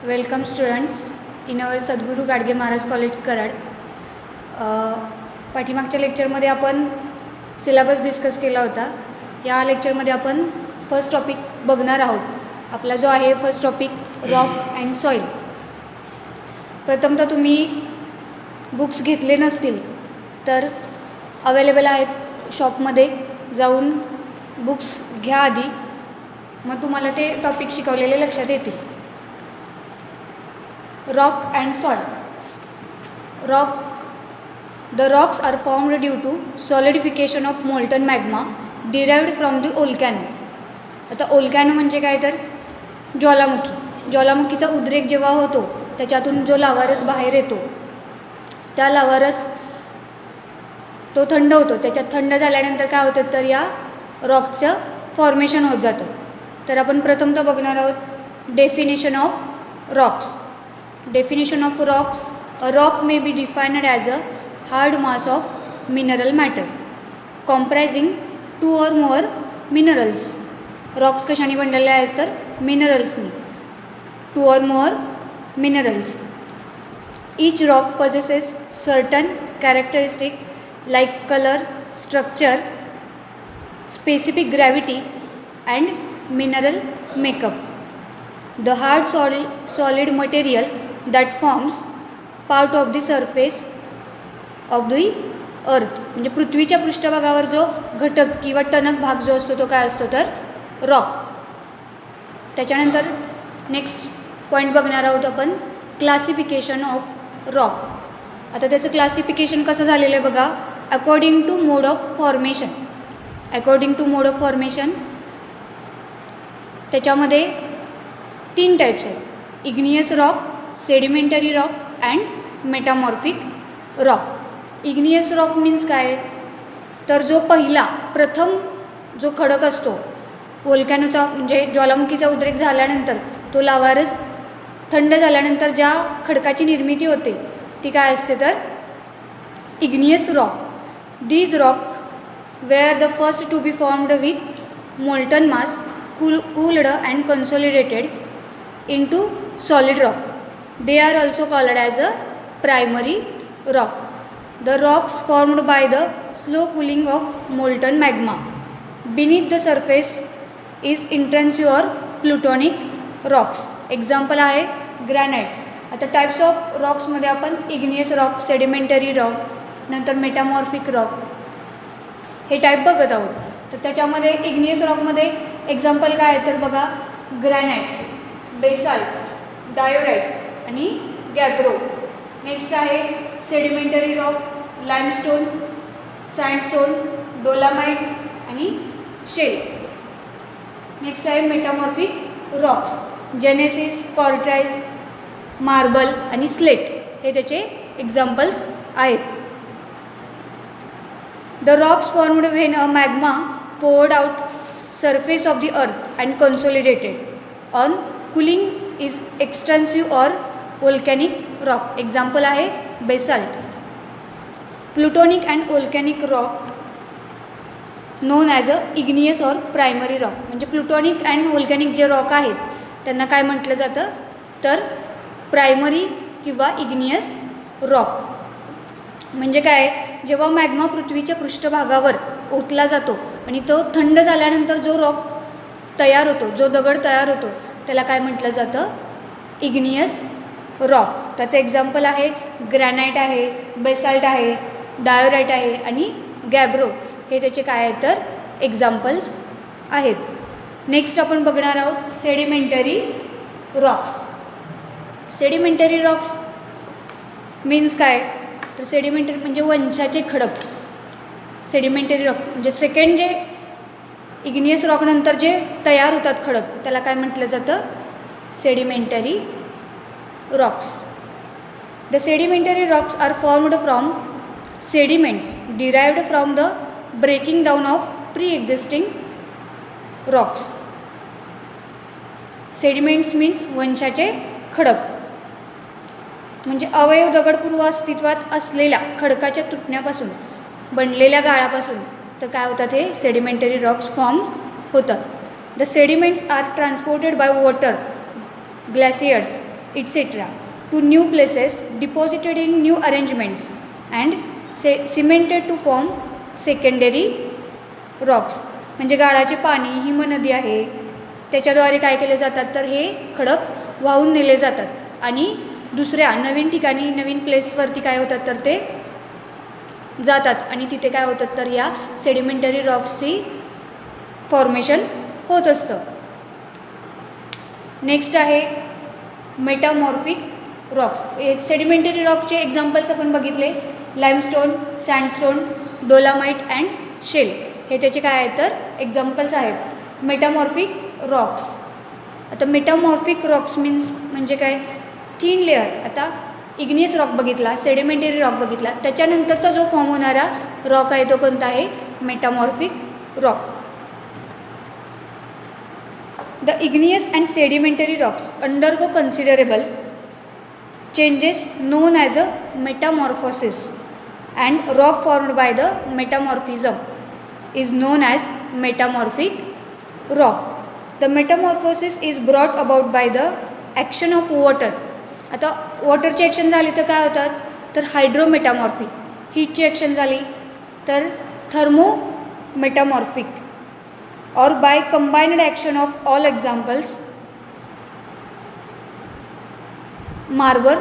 Welcome students in our Sadhguru Gadge Maharaj college Karad. पाठीमागच्या लेक्चरमध्ये आपण सिलेबस डिस्कस केला होता. या लेक्चरमध्ये आपण फर्स्ट टॉपिक बघणार आहोत. आपला जो आहे first topic rock and soil. प्रथमतः तुम्ही बुक्स घेतले नसतील तर अवेलेबल आहेत शॉपमध्ये, जाऊन बुक्स घ्या आधी, मग तुम्हाला ते टॉपिक शिकवलेले लक्षात येतील. Rock and soil. The rocks are formed due to solidification of molten magma derived from the volcano. आता volcano म्हणजे काय तर ज्वालामुखी. ज्वालामुखीचा उद्रेक जेव्हा होतो त्याच्यातून जो लावारस बाहेर येतो, त्या लावारस तो थंड होतो. त्याच्यात थंड झाल्यानंतर काय होतं तर या रॉकचं फॉर्मेशन होत जातं. तर आपण प्रथमतः बघणार आहोत definition of Roxx. Definition of rocks: a rock may be defined as a hard mass of mineral matter comprising two or more minerals. Rocks कशाने बनलेले आहेत तर मिनरल्सनी. Two or more minerals. Each rock possesses certain characteristics like color, structure, specific gravity and mineral makeup. The hard solid material that forms part of the surface of the earth, म्हणजे पृथ्वीच्या पृष्ठभागावर जो घटक किंवा टणक भाग जो असतो तो काय असतो तर रॉक. त्याच्यानंतर नेक्स्ट पॉईंट बघणार आहोत आपण क्लासिफिकेशन ऑफ रॉक. आता त्याचं क्लासिफिकेशन कसं झालेलं आहे बघा. According to mode of formation. According to mode of formation त्याच्यामध्ये 3 टाईप्स आहेत: igneous rock, sedimentary rock and metamorphic rock. Igneous rock means काय तर जो पहिला प्रथम जो खडक असतो व्होल्कॅनोचा, म्हणजे ज्वालामुखीचा उद्रेक झाल्यानंतर तो लावारस थंड झाल्यानंतर ज्या खडकाची निर्मिती होते ती काय असते तर igneous rock. These rock were the first to be formed with molten mass cooled and consolidated into solid rock. They are also called as a primary rock. The rocks formed by the slow cooling of molten magma beneath the surface is intrusive or plutonic rocks. Example आहे granite. आता types of रॉक्समध्ये आपण igneous rock, sedimentary rock, नंतर metamorphic rock हे type बघत आहोत. तर त्याच्यामध्ये igneous रॉकमध्ये example काय आहे तर बघा ग्रॅनाइट, बेसाल्ट, डायोराइट आणि गॅब्रो. नेक्स्ट आहे sedimentary rock, limestone, sandstone, dolomite आणि शेल. नेक्स्ट आहे मेटामॉर्फिक रॉक्स, जेनेसिस, क्वार्टाइज, मार्बल आणि स्लेट हे त्याचे एक्झाम्पल्स आहेत. The rocks formed when a magma poured out surface of the earth and consolidated. On cooling is extrusive or volcanic rock. Example आहे basalt. Plutonic and volcanic rock known as a igneous or primary rock. म्हणजे प्लुटोनिक and volcanic जे rock आहेत त्यांना काय म्हटलं जातं तर primary किंवा इग्नियस रॉक. म्हणजे काय, जेव्हा मॅग्मा पृथ्वीच्या पृष्ठभागावर ओतला जातो आणि तो थंड झाल्यानंतर जो रॉक तयार होतो, जो दगड तयार होतो त्याला काय म्हटलं जातं इग्नियस रॉक. त्याचं एक्झाम्पल आहे ग्रॅनाइट आहे, बेसाल्ट आहे, डायोराइट आहे आणि गॅब्रो हे त्याचे काय आहेत तर एक्झाम्पल्स आहेत. नेक्स्ट आपण बघणार आहोत sedimentary rocks. Sedimentary rocks means काय तर सेडिमेंटरी म्हणजे वंशाचे खडक. सेडिमेंटरी रॉक म्हणजे सेकंड जे इग्नियस रॉक नंतर जे तयार होतात खडक त्याला काय म्हटलं जातं sedimentary rocks. The sedimentary rocks are formed from sediments derived from the breaking down of pre existing rocks. Sediments means वंशाचे खडक, म्हणजे अवयव दगडपूर्व अस्तित्वात असलेल्या खडकाच्या तुटण्यापासून बनलेल्या गाळापासून तर काय होतात हे सेडिमेंटरी रॉक्स फॉर्म होतात. The sediments are transported by water, glaciers etc. to new places, deposited in new arrangements and cemented to form secondary rocks. म्हणजे गाळाचे पाणी, हिमनदी आहे, त्याच्याद्वारे काय केले जातात तर हे खडक वाहून नेले जातात आणि दुसऱ्या नवीन ठिकाणी, नवीन प्लेसवरती काय होतात तर ते जातात आणि तिथे काय होतात तर या सेडिमेंटरी रॉक्सची फॉर्मेशन होत असतं. नेक्स्ट आहे मेटामॉर्फिक रॉक्स. सेडिमेंटरी रॉकचे एक्झाम्पल्स आपण बघितले, limestone, sandstone, dolomite and shale, हे त्याचे काय आहेत तर एक्झाम्पल्स आहेत. Metamorphic Roxx. आता मेटामॉर्फिक रॉक्स मीन्स म्हणजे काय, 3 लेअर. आता इग्नियस रॉक बघितला, सेडिमेंटरी रॉक बघितला, त्याच्यानंतरचा जो फॉर्म होणारा रॉक आहे तो कोणता आहे, metamorphic rock. The igneous and sedimentary rocks undergo considerable changes known as a metamorphosis, and rock formed by the metamorphism is known as metamorphic rock. The metamorphosis is brought about by the action of water. आता वॉटरची action झाली तर काय होतात तर हायड्रोमेटामॉर्फिक, हीटची action झाली तर थर्मोमेटामॉर्फिक, or by combined action of all examples marble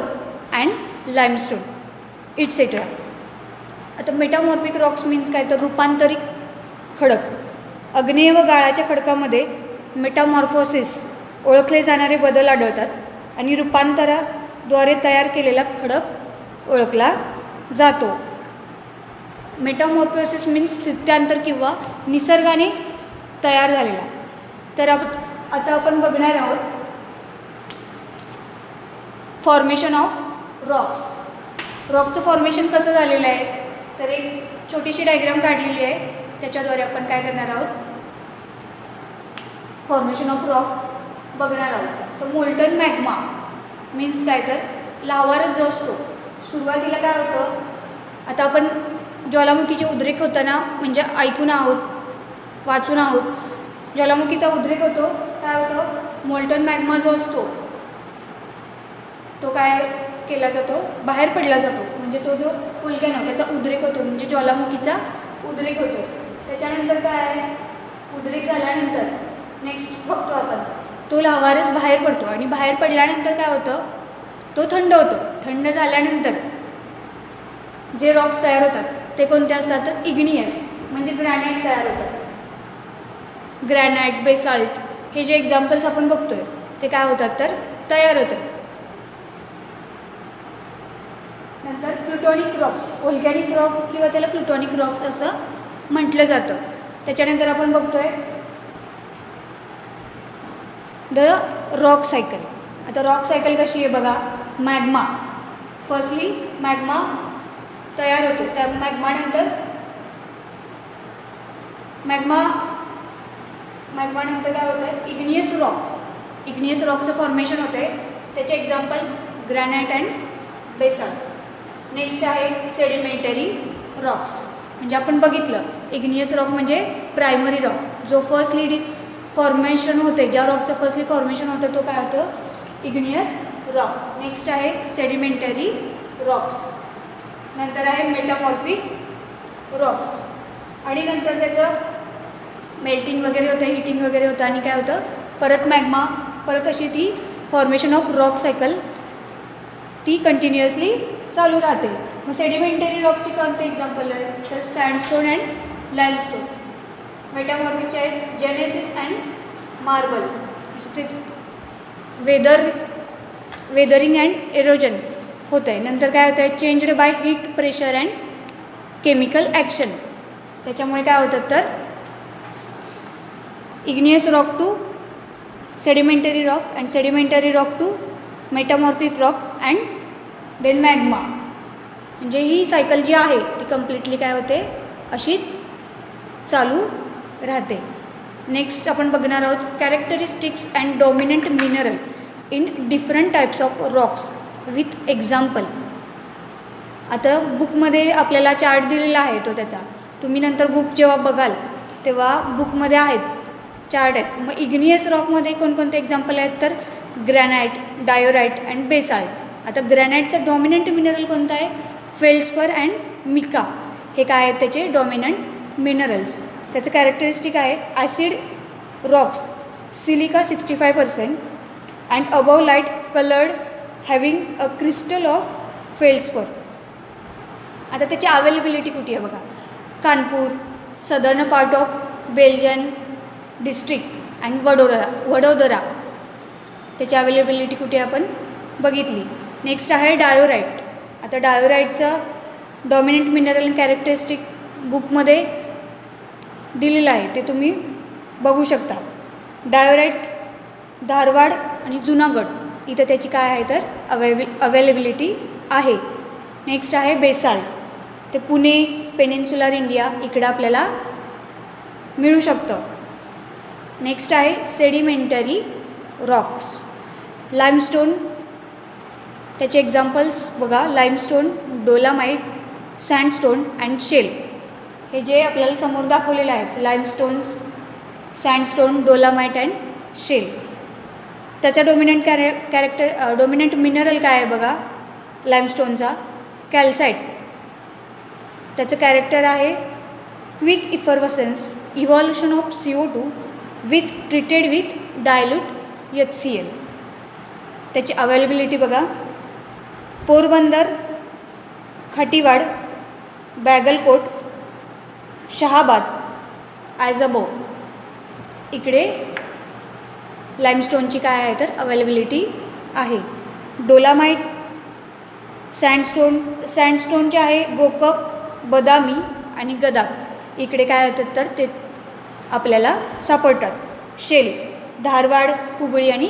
and limestone etc. आता metamorphic Roxx means काय तर रूपांतरित खडक. आग्नेय व गाळाच्या खडकामध्ये मेटामॉर्फोसिस ओळखले जाणारे बदल आढळतात आणि रूपांतराद्वारे तयार केलेला खडक ओळखला जातो. मेटामॉर्फोसिस मीन्स स्थित्यांतर किंवा निसर्गाने तयार झालेला. तर आता आपण बघणार आहोत फॉर्मेशन ऑफ रॉक्स. रॉकचं फॉर्मेशन कसं झालेलं आहे तर एक छोटीशी डायग्राम काढलेली आहे, त्याच्याद्वारे आपण काय करणार आहोत, फॉर्मेशन ऑफ रॉक बघणार आहोत. तर मोल्टन मॅग्मा मीन्स काय तर लावारस जो असतो, सुरुवातीला काय होतं, आता आपण ज्वालामुखीचे उद्रेक होताना म्हणजे ऐकून आहोत, वाचून आहोत, ज्वालामुखीचा उद्रेक होतो, काय होतं, मोल्टन मॅग्मा जो असतो तो काय केला जातो, बाहेर पडला जातो. म्हणजे तो जो व्होल्कॅनो त्याचा उद्रेक होतो, म्हणजे ज्वालामुखीचा उद्रेक होतो. त्याच्यानंतर काय, उद्रेक झाल्यानंतर नेक्स्ट बघतो आपण, तो लावारस बाहेर पडतो आणि बाहेर पडल्यानंतर काय होतं, तो थंड होतो. थंड झाल्यानंतर जे रॉक्स तयार होतात ते कोणते असतात तर इग्नियस, म्हणजे ग्रॅनाइट तयार होतात. ग्रॅनाइट, बेसाल्ट हे जे एक्झाम्पल्स आपण बघतोय ते काय होतात तर तयार होतात. नंतर प्लुटॉनिक रॉक्स, व्होल्कॅनिक रॉक किंवा त्याला प्लुटॉनिक रॉक्स असं म्हटलं जातं. त्याच्यानंतर आपण बघतोय द रॉक सायकल. आता रॉक सायकल कशी आहे बघा, मॅग्मा, फर्स्टली मॅग्मा तयार होतो, त्या मॅग्मानंतर काय होतं आहे, इग्नियस रॉक. इग्नियस रॉकचं फॉर्मेशन होतं आहे, त्याचे examples granite and basalt. Next आहे सेडिमेंटरी रॉक्स. म्हणजे आपण बघितलं इग्नियस रॉक म्हणजे प्रायमरी रॉक, जो फर्स्टली फॉर्मेशन होते, ज्या रॉकचं फर्स्टली फॉर्मेशन होतं तो काय होतं, इग्नियस रॉक. नेक्स्ट आहे सेडिमेंटरी रॉक्स. नंतर आहे मेटामॉर्फिक रॉक्स आणि नंतर त्याचं मेल्टिंग वगैरे होतं, हिटिंग वगैरे होतं आणि काय होतं, परत मॅग्मा, परत अशी ती फॉर्मेशन ऑफ रॉक सायकल ती कंटिन्युअसली चालू राहते. मग सेडिमेंटरी रॉकचे कोणते एक्झाम्पल आहे तर सँडस्टोन अँड लाईमस्टोन. मेटामॉर्फिकचे आहेत जेनेसिस अँड मार्बल, ते वेदरिंग अँड एरोजन होतं आहे. नंतर काय होतं आहे, changed by heat, pressure and chemical action. त्याच्यामुळे काय होतं तर igneous rock to sedimentary rock and sedimentary rock to metamorphic rock and then magma. म्हणजे ही सायकल जी आहे ती कम्प्लिटली काय होते, अशीच चालू राहते. नेक्स्ट आपण बघणार आहोत characteristics and dominant mineral in different types of Roxx with example. आता बुकमध्ये आपल्याला चार्ट दिलेला आहे तो त्याचा, तुम्ही नंतर बुक जेव्हा बघाल तेव्हा बुकमध्ये आहेत चार्ट आहेत. मग इग्नियस रॉकमध्ये कोणकोणते एक्झाम्पल आहेत तर ग्रॅनाइट, डायोराइट अँड बेसाल्ट. आता ग्रॅनाइटचा डॉमिनंट मिनरल कोणता आहे? Feldspar and mica. हे काय आहेत त्याचे डॉमिनंट मिनरल्स. त्याचं कॅरेक्टरिस्टिक आहे acid rocks, silica 65% and above light coloured having a crystal of feldspar. आता त्याची अवेलेबिलिटी कुठे आहे बघा. Kanpur, southern part of Belgian district and Vadodara. त्याची अवेलेबिलिटी कुठे आपण बघितली. नेक्स्ट आहे डायोराइट. आता डायोराइटचं डॉमिनंट मिनरल कॅरेक्टरिस्टिक बुकमध्ये दिलेलं आहे, ते तुम्ही बघू शकता. डायोराइट धारवाड आणि जुनागड इथं त्याची काय आहे तर अवेलेबिलिटी आहे. नेक्स्ट आहे बेसाल्ट. ते पुणे, पेनिन्सुलर इंडिया इकडं आपल्याला मिळू शकतं. नेक्स्ट आहे सेडिमेंटरी रॉक्स. लाईमस्टोन, त्याचे एक्झाम्पल्स बघा. Limestone, dolomite, sandstone and shale. हे जे आपल्याला समोर दाखवलेले आहेत limestones, sandstone, dolomite and shale. त्याचा डॉमिनंट मिनरल काय आहे बघा लाईमस्टोनचा? कॅल्साईट. त्याचं कॅरेक्टर आहे quick effervescence, evolution of CO2 with treated with dilute HCl. त्याची अवेलेबिलिटी बघा. पोरबंदर, खटिवाड, बॅगलकोट, शहाबाद, ॲझबो इकडे लाईमस्टोनची काय आहे तर अवेलेबिलिटी आहे. डोलामाईट, सँडस्टोनचे आहे गोकक, बदामी आणि गदाक इकडे काय होतात तर ते आपल्याला सापडतात. शेल, धारवाड, हुबळी आणि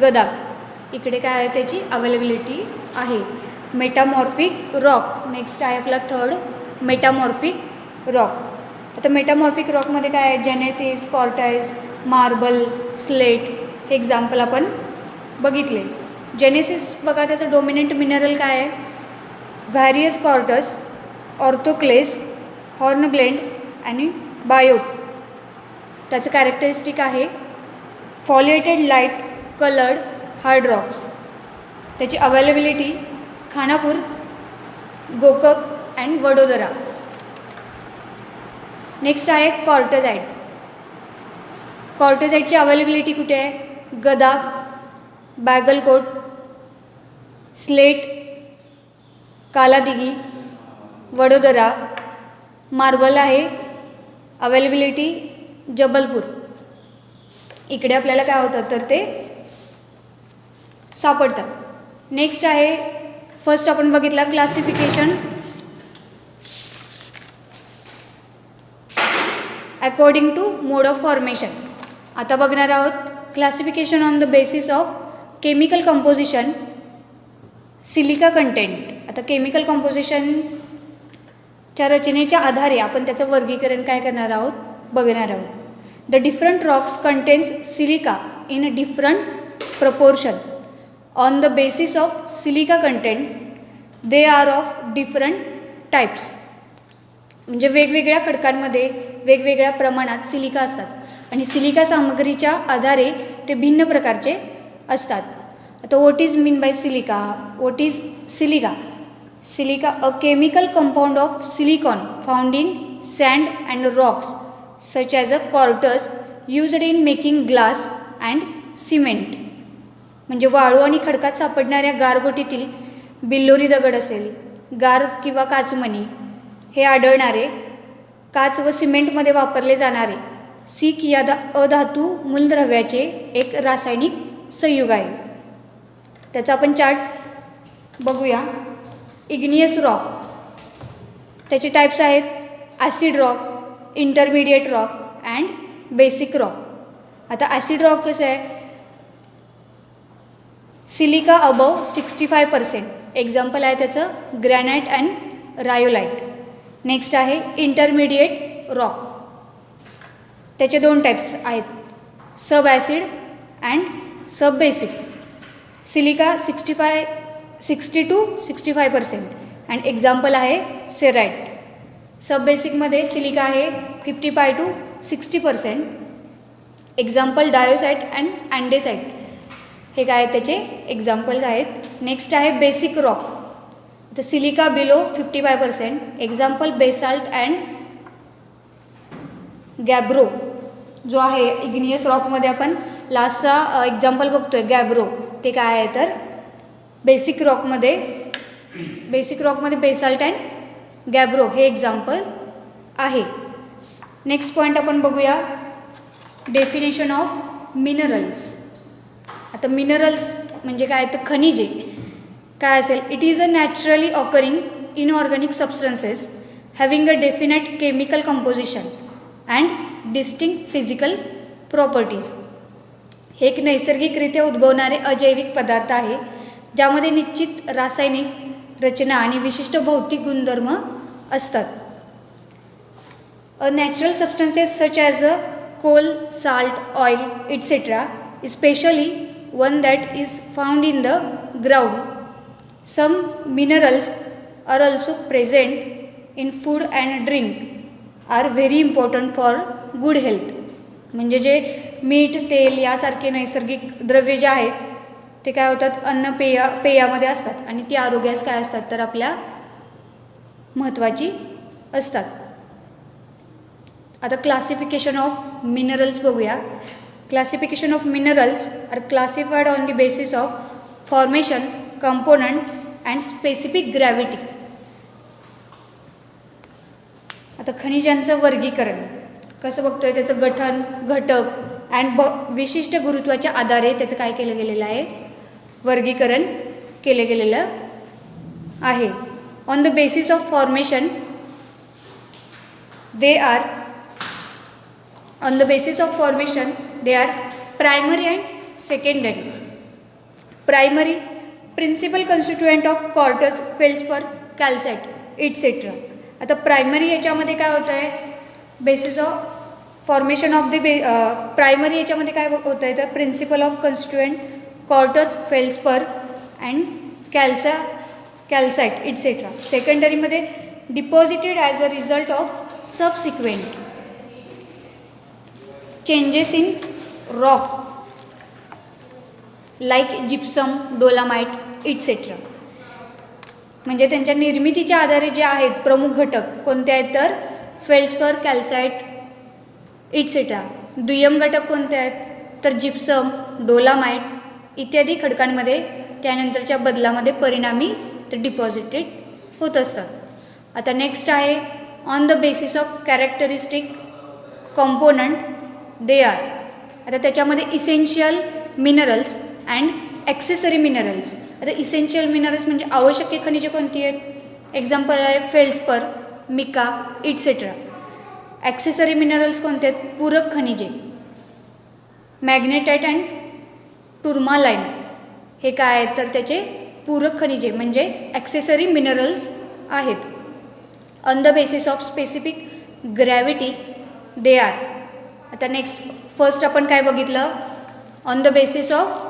गदाक इकडे काय आहे त्याची अवेलेबिलिटी आहे. Metamorphic rock. नेक्स्ट आहे आपला थर्ड मेटामॉर्फिक रॉक. आता मेटामॉर्फिक रॉकमध्ये काय आहे? जेनेसिस, कॉर्टाईस, मार्बल, स्लेट हे एक्झाम्पल आपण बघितले. जेनेसिस बघा, त्याचं डॉमिनंट मिनरल काय आहे? व्हॅरियस कॉर्टस, ऑर्थोक्लेस, हॉर्नब्लेंड आणि बायोट. त्याचं कॅरेक्टरिस्टिक आहे फॉलिएटेड लाईट कलर्ड हार्ड रॉक्स. त्याची availability Khanapur, Gokak and Vadodara. Next आहे कॉर्टजाईट. कॉर्टजाईटची अवेलेबिलिटी कुठे आहे? गदाक, बॅगलकोट, स्लेट, कालादिगी, वडोदरा. मार्बल आहे अवेलेबिलिटी जबलपूर. इकडे आपल्याला काय होतं तर ते सापडतात. नेक्स्ट आहे फर्स्ट आपण बघितला classification according to mode of formation. आता बघणार आहोत classification on the basis of chemical composition, silica content. आता केमिकल कंपोजिशनच्या रचनेच्या आधारे आपण त्याचं वर्गीकरण काय करणार आहोत बघणार आहोत. The different Roxx contains silica in a different proportion. On the basis of silica content they are of different types. म्हणजे वेगवेगळ्या खडकांमध्ये वेगवेगळ्या प्रमाणात सिलिका असतात आणि सिलिका सामग्रीच्या आधारे ते भिन्न प्रकारचे असतात. आता what is mean by silica? What is silica? Silica a chemical compound of silicon found in sand and rocks such as a quartz used in making glass and cement. म्हणजे वाळू आणि खडकात सापडणाऱ्या गारगोटीतील बिल्लोरी दगड असेल, गार किंवा काचमणी हे आढळणारे काच व सिमेंटमध्ये वापरले जाणारे सिक या अधातू मूलद्रव्याचे एक रासायनिक संयुग आहे. त्याचा आपण चार्ट बघूया. Igneous rock. त्याचे टाईप्स आहेत acid rock, intermediate rock and basic rock. आता ॲसिड रॉक कसं आहे? Silica above 65%. एक्झाम्पल आहे त्याचं ग्रॅनाइट अँड रायोलाइट. नेक्स्ट आहे इंटरमिडिएट रॉक. त्याचे दोन टाईप्स आहेत, sub acid and sub basic. Silica 60 to 65% and example आहे सेराइट. सब बेसिकमध्ये सिलिका आहे 55 to 60%. Example diorite and andesite. हे काय त्याचे एक्झाम्पल्स आहेत. नेक्स्ट आहे बेसिक रॉक. तर silica below 55%. Example basalt and gabbro जो आहे इग्नियस रॉकमध्ये आपण लास्टचा एक्झाम्पल बघतोय गॅब्रो, ते काय आहे तर बेसिक रॉकमध्ये बेसाल्ट अँड गॅब्रो हे एक्झाम्पल आहे. नेक्स्ट पॉईंट आपण बघूया डेफिनेशन ऑफ मिनरल्स. आता मिनरल्स म्हणजे काय तर खनिजे काय असेल. It is a naturally occurring inorganic substances having a definite chemical composition and distinct physical properties. हे एक नैसर्गिकरित्या उद्भवणारे अजैविक पदार्थ आहे ज्यामध्ये निश्चित रासायनिक रचना आणि विशिष्ट भौतिक गुणधर्म असतात. A natural substances such as a coal, salt, oil, etc. especially one that is found in the ground. Some minerals are also present in food and drink are very important for good health. म्हणजे जे मीठ, तेल यासारखे नैसर्गिक द्रव्ये जे आहेत ते काय होतात पेयामध्ये असतात आणि ती आरोग्यास काय असतात तर आपल्या महत्त्वाची असतात. आता क्लासिफिकेशन ऑफ मिनरल्स बघूया. Classification of minerals are classified on the basis of formation, component and specific gravity. आता खनिजांचं वर्गीकरण कसं बघतोय, त्याचं गठन, घटक अँड विशिष्ट गुरुत्वाच्या आधारे त्याचं काय केलं गेलेलं आहे, वर्गीकरण केले गेलेलं आहे. On the basis of formation they are primary and secondary. Primary, principal constituent of quartz, feldspar, calcite, etc. आता प्रायमरी याच्यामध्ये काय होतं आहे, basis of formation of the primary याच्यामध्ये काय होतं आहे तर principal of constituent quartz, felspar and calcite etcetera. सेकंडरीमध्ये deposited as a result of subsequent changes in rock like gypsum, dolomite etcetera. म्हणजे त्यांच्या निर्मितीच्या आधारे जे आहेत प्रमुख घटक कोणते आहेत तर फेल्सपर, कॅल्साइट इट्सेट्रा. दुय्यम घटक कोणते आहेत तर जिप्सम, डोलामाइट इत्यादी खडकांमध्ये त्यानंतरच्या बदलामध्ये परिणामी ते डिपॉझिटेड होत असतात. आता नेक्स्ट आहे on the basis of characteristic component they are. आता त्याच्यामध्ये essential minerals and accessory minerals. आता इसेन्शियल मिनरल्स म्हणजे आवश्यक खनिजे कोणती आहेत, एक्झाम्पल आहे feldspar, mica etcetera. Accessory minerals कोणते आहेत, पूरक खनिजे, मॅग्नेटाइट अँड टुर्मालाइन हे काय आहेत तर त्याचे पूरक खनिजे म्हणजे ॲक्सेसरी मिनरल्स आहेत. On the basis of specific gravity they are. आता नेक्स्ट फर्स्ट आपण काय बघितलं, on the basis of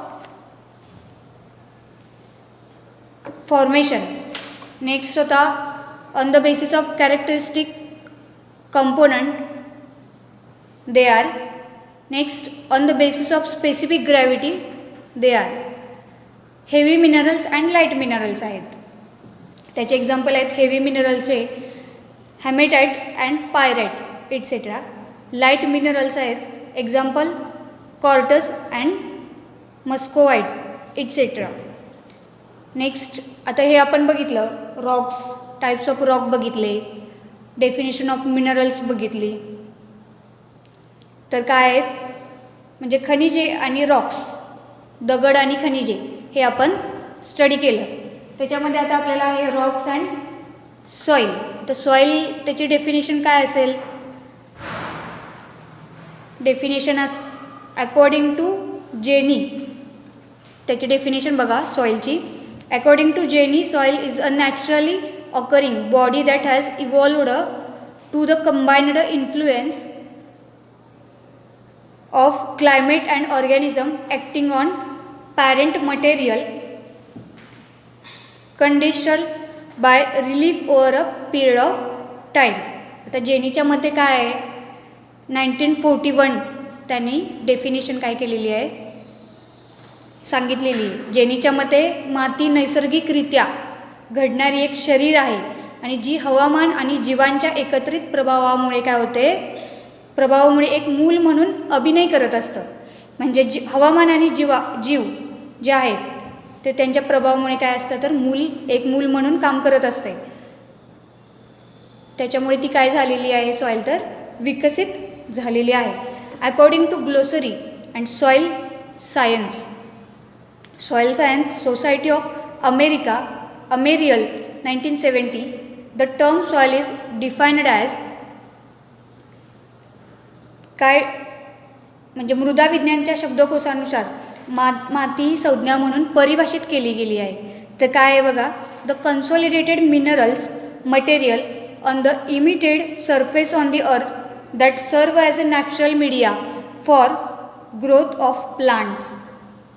formation. Next होता on the basis of characteristic component they are. Next on the basis of specific gravity they are. Heavy minerals and light minerals आहेत. त्याचे example आहेत heavy मिनरल्सचे hematite and pyrite etcetera. Light minerals आहेत example quartz and muscovite etcetera. Next आता हे आपण बघितलं Roxx, types of rock बघितले, डेफिनेशन ऑफ मिनरल्स बघितली. तर काय आहेत म्हणजे खनिजे आणि रॉक्स, दगड आणि खनिजे हे आपण स्टडी केलं. त्याच्यामध्ये आता आपल्याला आहे रॉक्स अँड सॉईल. तर सॉईल त्याची डेफिनेशन काय असेल, डेफिनेशन अकॉर्डिंग टू जेनी. त्याची डेफिनेशन बघा सॉईलची. According to Jenny, soil is a naturally occurring body that has evolved to the combined influence of climate and organism acting on parent material condition by relief over a period of time. आता जेनीच्या मध्ये काय आहे 1941 त्यांनी definition काय केलेली आहे, सांगितलेली आहे. जेनीच्या मते माती नैसर्गिकरित्या घडणारी एक शरीर आहे आणि जी हवामान आणि जीवांच्या एकत्रित प्रभावामुळे काय होते, प्रभावामुळे एक मूल म्हणून अभिनय करत असतं. म्हणजे हवामान आणि जीव जे आहेत ते त्यांच्या प्रभावामुळे काय असतं तर एक मूल म्हणून काम करत असते. त्याच्यामुळे ती काय झालेली आहे सॉईल तर विकसित झालेली आहे. According to glossary and soil science, soil science society of America अमेरियल 1970, the term soil is defined as काय म्हणजे मृदा विज्ञानच्या शब्दकोशानुसार माती ही संज्ञा म्हणून परिभाषित केली गेली आहे. तर काय आहे बघा, the consolidated minerals material on the immediate surface on the earth that serve as a natural media for growth of plants.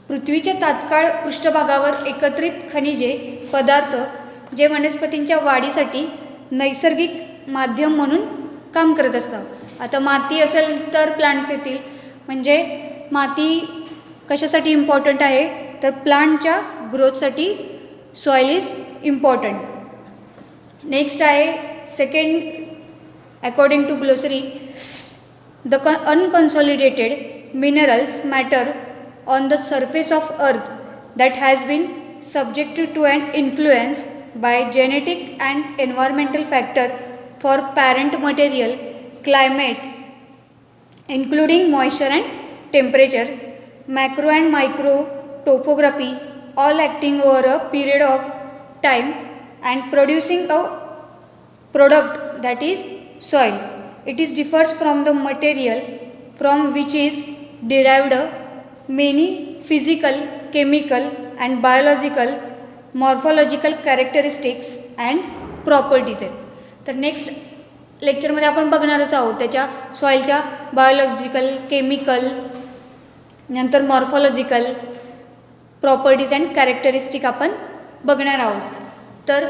पृथ्वीच्या तात्काळ पृष्ठभागावर एकत्रित खनिजे पदार्थ जे वनस्पतींच्या वाढीसाठी नैसर्गिक माध्यम म्हणून काम करत असतात. आता माती असेल तर प्लांट्स येतील. म्हणजे माती कशासाठी इम्पॉर्टंट आहे तर प्लांटच्या ग्रोथसाठी सॉईल इज इम्पॉर्टंट. नेक्स्ट आहे second, according to glossary, the unconsolidated minerals matter on the surface of earth that has been subjected to an influence by genetic and environmental factor for parent material, climate including moisture and temperature, macro and micro topography, all acting over a period of time and producing a product that is soil. It is differs from the material from which is derived many physical, chemical and biological, morphological characteristics and properties आहेत. तर next लेक्चरमध्ये आपण बघणारच आहोत त्याच्या सॉईलच्या biological, chemical, नंतर morphological properties and characteristic आपण बघणार आहोत. तर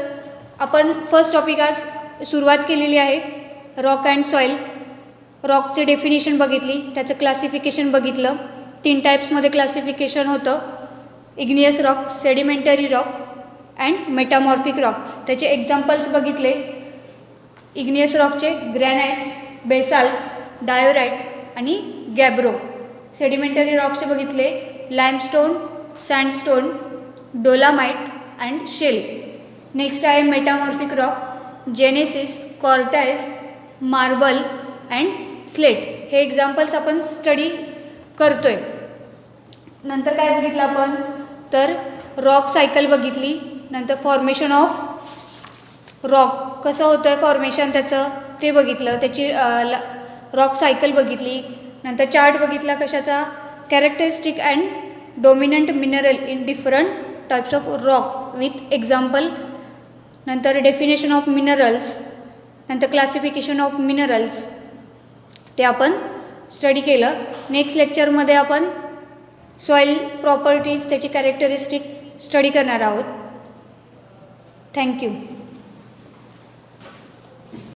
आपण फर्स्ट टॉपिक आज सुरुवात केलेली आहे, रॉक अँड सॉईल. रॉकचे डेफिनेशन बघितली, त्याचं क्लासिफिकेशन बघितलं. 3 टाईप्समध्ये क्लासिफिकेशन होतं, igneous rock, sedimentary rock and metamorphic rock. त्याचे एक्झाम्पल्स बघितले. इग्नियस रॉकचे ग्रॅनाइट, बेसाल्ट, डायोराइट आणि गॅब्रो. सेडिमेंटरी रॉकचे बघितले limestone, sandstone, dolomite and shale. Next आहे metamorphic rock, gneiss, quartzite, marble and slate. हे एक्झाम्पल्स आपण स्टडी करतोय. नंतर काय बघितलं आपण तर रॉक सायकल बघितली. नंतर फॉर्मेशन ऑफ रॉक कसं होतं आहे फॉर्मेशन त्याचं ते बघितलं. त्याची रॉक सायकल बघितली. नंतर चार्ट बघितला कशाचा, characteristic and dominant mineral in different types of rock with example. नंतर डेफिनेशन ऑफ मिनरल्स, नंतर क्लासिफिकेशन ऑफ मिनरल्स ते आपण स्टडी केलं. नेक्स्ट लेक्चरमध्ये आपण सॉईल प्रॉपर्टीज, त्याची कॅरेक्टरिस्टिक स्टडी करणार आहोत. थँक्यू.